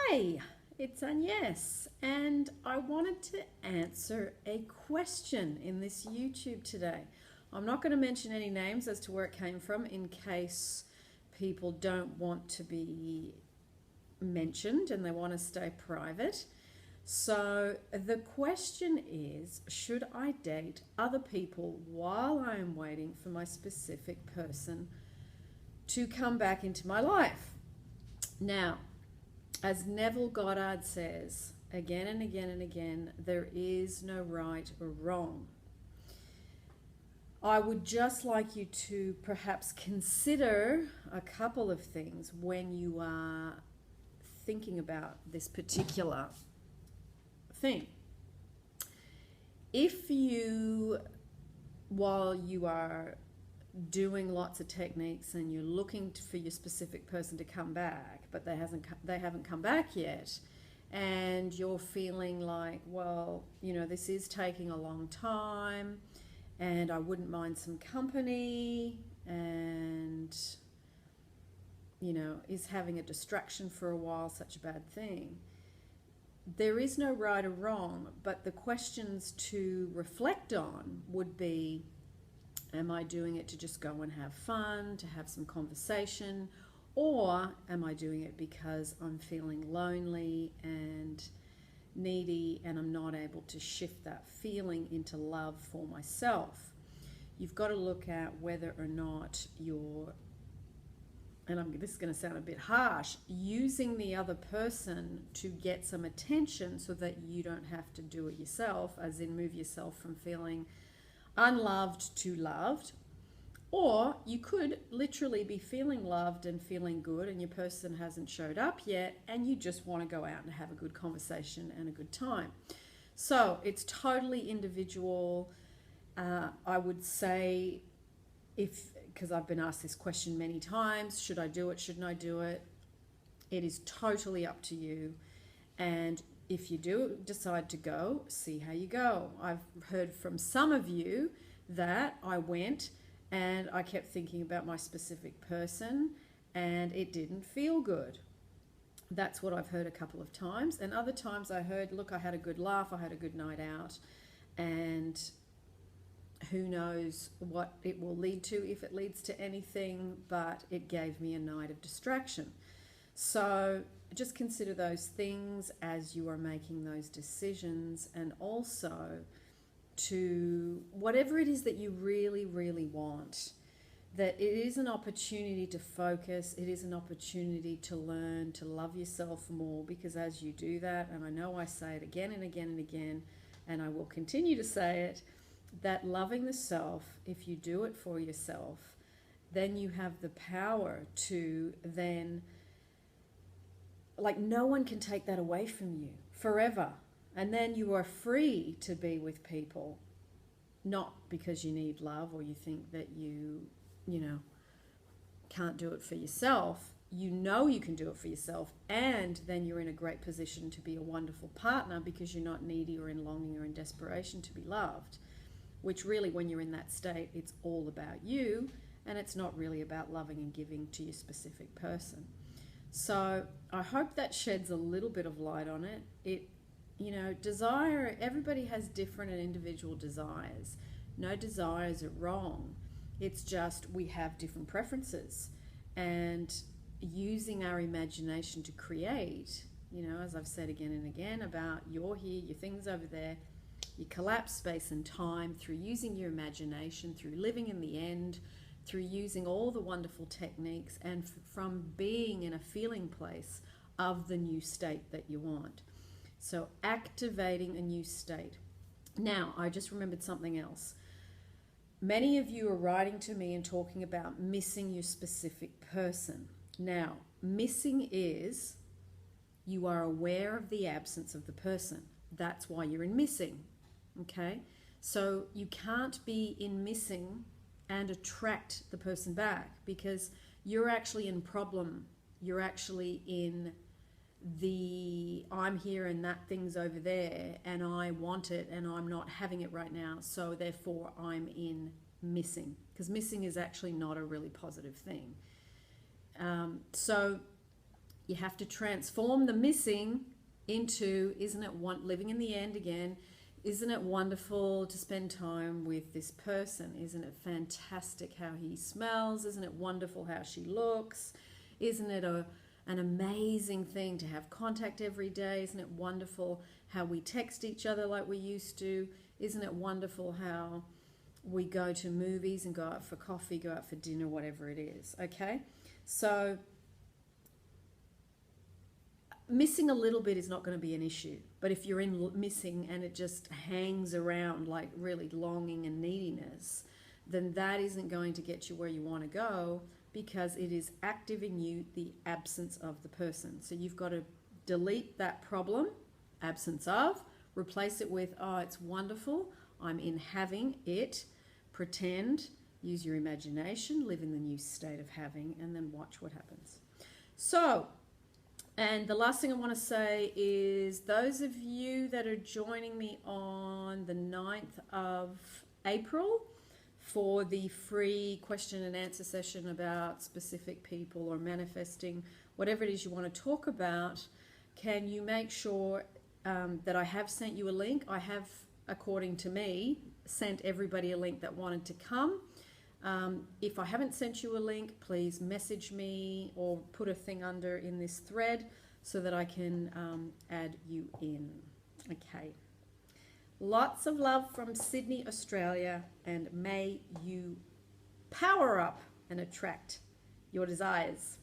Hi, it's Agnes, and I wanted to answer a question in this YouTube today. I'm not going to mention any names as to where it came from in case people don't want to be mentioned and they want to stay private. So, the question is, should I date other people while I am waiting for my specific person to come back into my life? Now, as Neville Goddard says again and again and again, there is no right or wrong. I would just like you to perhaps consider a couple of things when you are thinking about this particular thing. If you, while you are doing lots of techniques and you're looking for your specific person to come back, but they haven't come back yet, and you're feeling like, well, this is taking a long time, and I wouldn't mind some company, and is having a distraction for a while such a bad thing? There is no right or wrong, but the questions to reflect on would be, am I doing it to just go and have fun, to have some conversation, or am I doing it because I'm feeling lonely and needy and I'm not able to shift that feeling into love for myself? You've got to look at whether or not you're, this is going to sound a bit harsh, using the other person to get some attention so that you don't have to do it yourself, as in move yourself from feeling unloved to loved. Or you could literally be feeling loved and feeling good and your person hasn't showed up yet and you just want to go out and have a good conversation and a good time. So it's totally individual. I would say, because I've been asked this question many times, should I do it, shouldn't I do it? It is totally up to you. And if you do decide to go, see how you go. I've heard from some of you that I went and I kept thinking about my specific person and it didn't feel good. That's what I've heard a couple of times. And other times I heard, look, I had a good laugh, I had a good night out, and who knows what it will lead to, if it leads to anything, but it gave me a night of distraction. So just consider those things as you are making those decisions, and also to whatever it is that you really, really want, that it is an opportunity to focus, it is an opportunity to learn to love yourself more, because as you do that, and I know I say it again and again and again, and I will continue to say it, that loving the self, if you do it for yourself, then you have the power to then, like, no one can take that away from you forever. And then you are free to be with people, not because you need love or you think that you can't do it for yourself. You know you can do it for yourself, and then you're in a great position to be a wonderful partner because you're not needy or in longing or in desperation to be loved, which really, when you're in that state, it's all about you, and it's not really about loving and giving to your specific person. So I hope that sheds a little bit of light on it. Desire, everybody has different and individual desires. No desires are wrong. It's just we have different preferences. And using our imagination to create, as I've said again and again about you're here, your thing's over there, you collapse space and time through using your imagination, through living in the end, through using all the wonderful techniques, and from being in a feeling place of the new state that you want. So activating a new state. Now, I just remembered something else. Many of you are writing to me and talking about missing your specific person. Now, missing is you are aware of the absence of the person. That's why you're in missing. Okay? So you can't be in missing and attract the person back, because you're actually in problem. You're actually in the I'm here and that thing's over there and I want it and I'm not having it right now, so therefore I'm in missing, because missing is actually not a really positive thing. So You have to transform the missing into, isn't it living in the end again? Isn't it wonderful to spend time with this person? Isn't it fantastic how he smells? Isn't it wonderful how she looks? Isn't it an amazing thing to have contact every day? Isn't it wonderful how we text each other like we used to? Isn't it wonderful how we go to movies and go out for coffee, go out for dinner, whatever it is, okay? So missing a little bit is not going to be an issue. But if you're in missing and it just hangs around like really longing and neediness, then that isn't going to get you where you want to go, because it is active in you the absence of the person. So you've got to delete that problem, absence of, replace it with, oh, it's wonderful, I'm in having it, pretend, use your imagination, live in the new state of having, and then watch what happens. So, and the last thing I want to say is, those of you that are joining me on the 9th of April for the free question and answer session about specific people or manifesting, whatever it is you want to talk about, can you make sure that I have sent you a link? I have, according to me, sent everybody a link that wanted to come. If I haven't sent you a link, please message me or put a thing under in this thread so that I can add you in. Okay. Lots of love from Sydney, Australia, and may you power up and attract your desires.